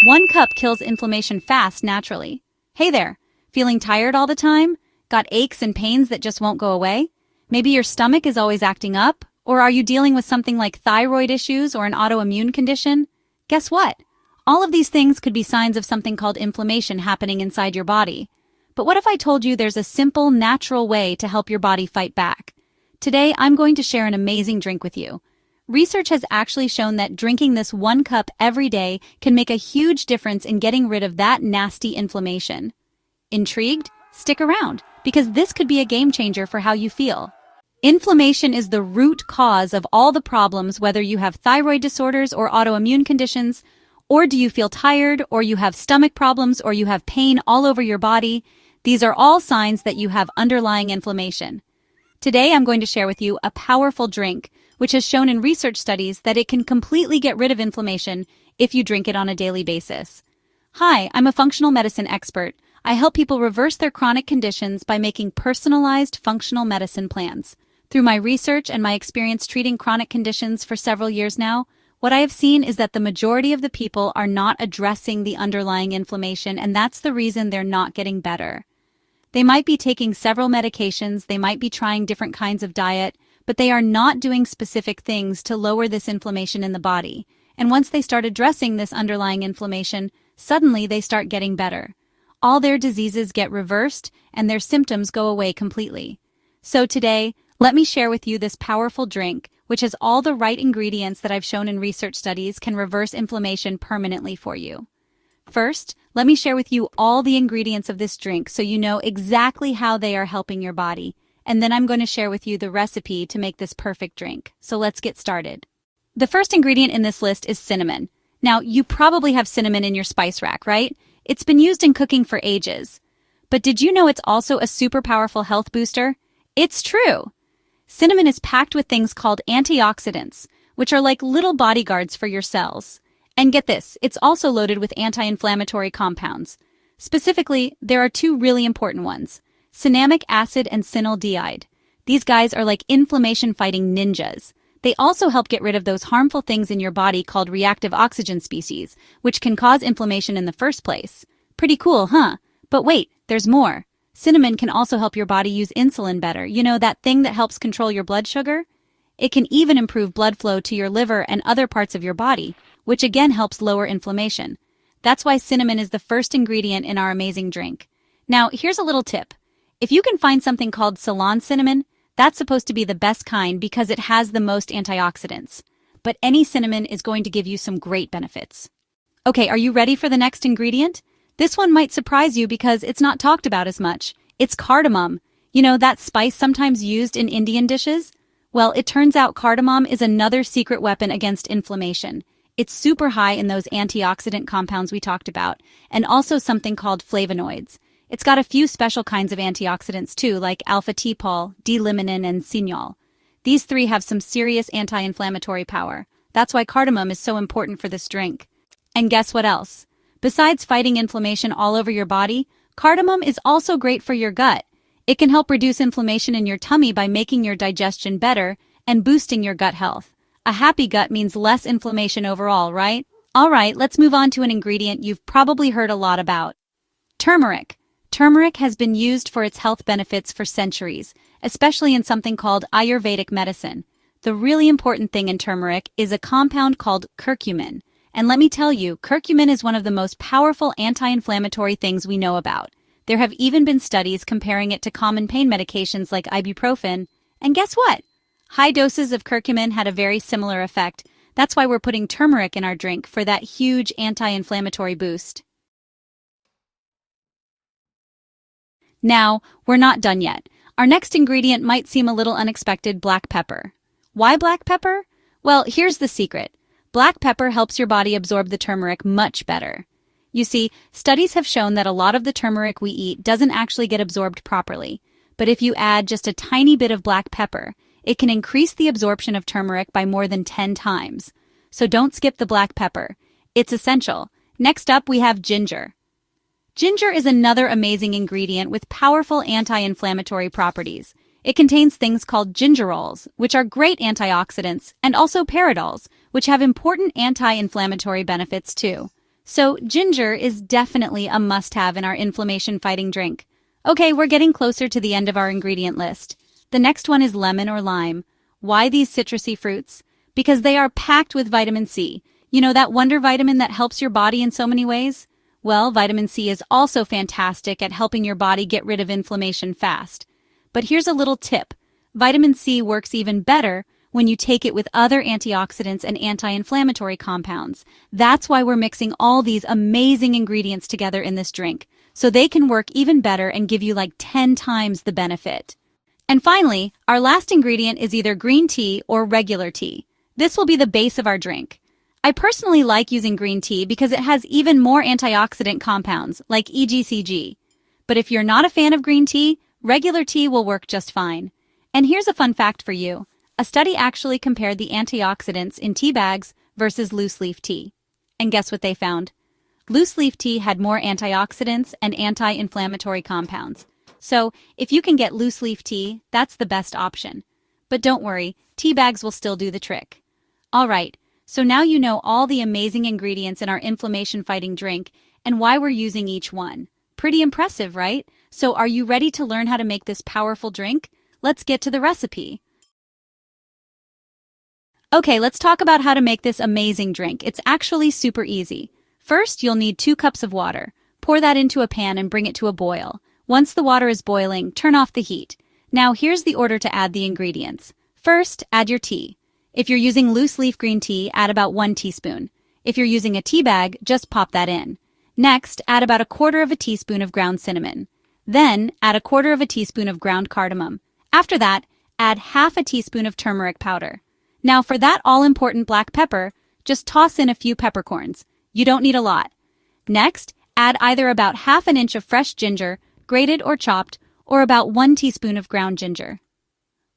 1 cup kills inflammation fast naturally. Hey there, feeling tired all the time? Got aches and pains that just won't go away? Maybe your stomach is always acting up? Or are you dealing with something like thyroid issues or an autoimmune condition? Guess what? All of these things could be signs of something called inflammation happening inside your body. But what if I told you there's a simple, natural way to help your body fight back? Today, I'm going to share an amazing drink with you. Research has actually shown that drinking this 1 cup every day can make a huge difference in getting rid of that nasty inflammation. Intrigued? Stick around, because this could be a game changer for how you feel. Inflammation is the root cause of all the problems, whether you have thyroid disorders or autoimmune conditions, or do you feel tired, or you have stomach problems, or you have pain all over your body. These are all signs that you have underlying inflammation. Today, I'm going to share with you a powerful drink, which has shown in research studies that it can completely get rid of inflammation if you drink it on a daily basis. Hi, I'm a functional medicine expert. I help people reverse their chronic conditions by making personalized functional medicine plans. Through my research and my experience treating chronic conditions for several years now, what I have seen is that the majority of the people are not addressing the underlying inflammation, and that's the reason they're not getting better. They might be taking several medications, they might be trying different kinds of diet, but they are not doing specific things to lower this inflammation in the body. And once they start addressing this underlying inflammation, suddenly they start getting better. All their diseases get reversed and their symptoms go away completely. So today, let me share with you this powerful drink, which has all the right ingredients that I've shown in research studies can reverse inflammation permanently for you. First, let me share with you all the ingredients of this drink so you know exactly how they are helping your body. And then I'm going to share with you the recipe to make this perfect drink. So let's get started. The first ingredient in this list is cinnamon. Now, you probably have cinnamon in your spice rack, right? It's been used in cooking for ages. But did you know it's also a super powerful health booster? It's true! Cinnamon is packed with things called antioxidants, which are like little bodyguards for your cells. And get this, it's also loaded with anti-inflammatory compounds. Specifically, there are 2 really important ones: cinnamic acid and cinaldehyde. These guys are like inflammation-fighting ninjas. They also help get rid of those harmful things in your body called reactive oxygen species, which can cause inflammation in the first place. Pretty cool, huh? But wait, there's more. Cinnamon can also help your body use insulin better. You know, that thing that helps control your blood sugar? It can even improve blood flow to your liver and other parts of your body, which again helps lower inflammation. That's why cinnamon is the first ingredient in our amazing drink. Now, here's a little tip. If you can find something called Ceylon cinnamon, that's supposed to be the best kind because it has the most antioxidants. But any cinnamon is going to give you some great benefits. Okay, are you ready for the next ingredient? This one might surprise you because it's not talked about as much. It's cardamom. You know, that spice sometimes used in Indian dishes? Well, it turns out cardamom is another secret weapon against inflammation. It's super high in those antioxidant compounds we talked about, and also something called flavonoids. It's got a few special kinds of antioxidants too, like alpha-TPOL, D-limonene, and cineol. These 3 have some serious anti-inflammatory power. That's why cardamom is so important for this drink. And guess what else? Besides fighting inflammation all over your body, cardamom is also great for your gut. It can help reduce inflammation in your tummy by making your digestion better and boosting your gut health. A happy gut means less inflammation overall, right? All right, let's move on to an ingredient you've probably heard a lot about. Turmeric. Turmeric has been used for its health benefits for centuries, especially in something called Ayurvedic medicine. The really important thing in turmeric is a compound called curcumin. And let me tell you, curcumin is one of the most powerful anti-inflammatory things we know about. There have even been studies comparing it to common pain medications like ibuprofen. And guess what? High doses of curcumin had a very similar effect. That's why we're putting turmeric in our drink for that huge anti-inflammatory boost. Now, we're not done yet. Our next ingredient might seem a little unexpected: black pepper. Why black pepper? Well, here's the secret. Black pepper helps your body absorb the turmeric much better. You see, studies have shown that a lot of the turmeric we eat doesn't actually get absorbed properly. But if you add just a tiny bit of black pepper, it can increase the absorption of turmeric by more than 10 times. So don't skip the black pepper. It's essential. Next up, we have ginger. Ginger is another amazing ingredient with powerful anti-inflammatory properties. It contains things called gingerols, which are great antioxidants, and also pyridols, which have important anti-inflammatory benefits too. So ginger is definitely a must-have in our inflammation-fighting drink. Okay, we're getting closer to the end of our ingredient list. The next one is lemon or lime. Why these citrusy fruits? Because they are packed with vitamin C. You know, that wonder vitamin that helps your body in so many ways? Well, vitamin C is also fantastic at helping your body get rid of inflammation fast. But here's a little tip. Vitamin C works even better when you take it with other antioxidants and anti-inflammatory compounds. That's why we're mixing all these amazing ingredients together in this drink, so they can work even better and give you like 10 times the benefit. And finally, our last ingredient is either green tea or regular tea. This will be the base of our drink. I personally like using green tea because it has even more antioxidant compounds, like EGCG. But if you're not a fan of green tea, regular tea will work just fine. And here's a fun fact for you. A study actually compared the antioxidants in tea bags versus loose leaf tea. And guess what they found? Loose leaf tea had more antioxidants and anti-inflammatory compounds. So, if you can get loose leaf tea, that's the best option. But don't worry, tea bags will still do the trick. Alright, so now you know all the amazing ingredients in our inflammation-fighting drink and why we're using each one. Pretty impressive, right? So are you ready to learn how to make this powerful drink? Let's get to the recipe. Okay, let's talk about how to make this amazing drink. It's actually super easy. First, you'll need 2 cups of water. Pour that into a pan and bring it to a boil. Once the water is boiling, turn off the heat. Now here's the order to add the ingredients. First, add your tea. If you're using loose leaf green tea, add about 1 teaspoon. If you're using a tea bag, just pop that in. Next, add about 1/4 teaspoon of ground cinnamon. Then, add 1/4 teaspoon of ground cardamom. After that, add 1/2 teaspoon of turmeric powder. Now for that all-important black pepper, just toss in a few peppercorns. You don't need a lot. Next, add either about 1/2 inch of fresh ginger, grated or chopped, or about 1 teaspoon of ground ginger.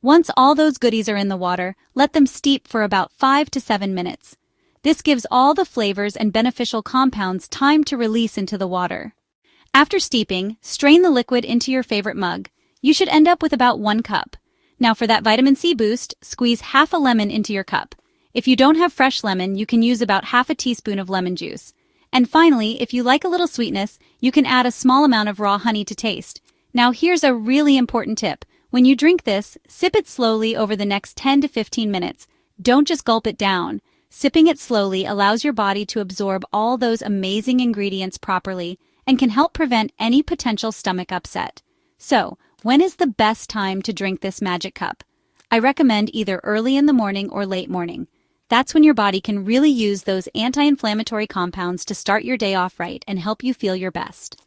Once all those goodies are in the water, let them steep for about 5 to 7 minutes. This gives all the flavors and beneficial compounds time to release into the water. After steeping, strain the liquid into your favorite mug. You should end up with about 1 cup. Now for that vitamin C boost, squeeze 1/2 lemon into your cup. If you don't have fresh lemon, you can use about 1/2 teaspoon of lemon juice. And finally, if you like a little sweetness, you can add a small amount of raw honey to taste. Now here's a really important tip. When you drink this, sip it slowly over the next 10 to 15 minutes. Don't just gulp it down. Sipping it slowly allows your body to absorb all those amazing ingredients properly and can help prevent any potential stomach upset. So, when is the best time to drink this magic cup? I recommend either early in the morning or late morning. That's when your body can really use those anti-inflammatory compounds to start your day off right and help you feel your best.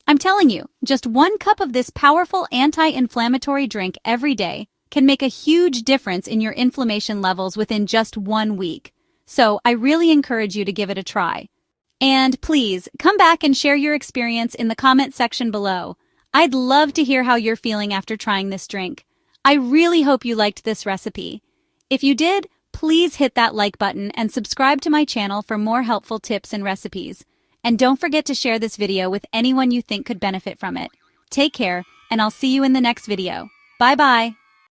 I'm telling you, just 1 cup of this powerful anti-inflammatory drink every day can make a huge difference in your inflammation levels within just 1 week. So I really encourage you to give it a try. And please, come back and share your experience in the comment section below. I'd love to hear how you're feeling after trying this drink. I really hope you liked this recipe. If you did, please hit that like button and subscribe to my channel for more helpful tips and recipes. And don't forget to share this video with anyone you think could benefit from it. Take care, and I'll see you in the next video. Bye-bye.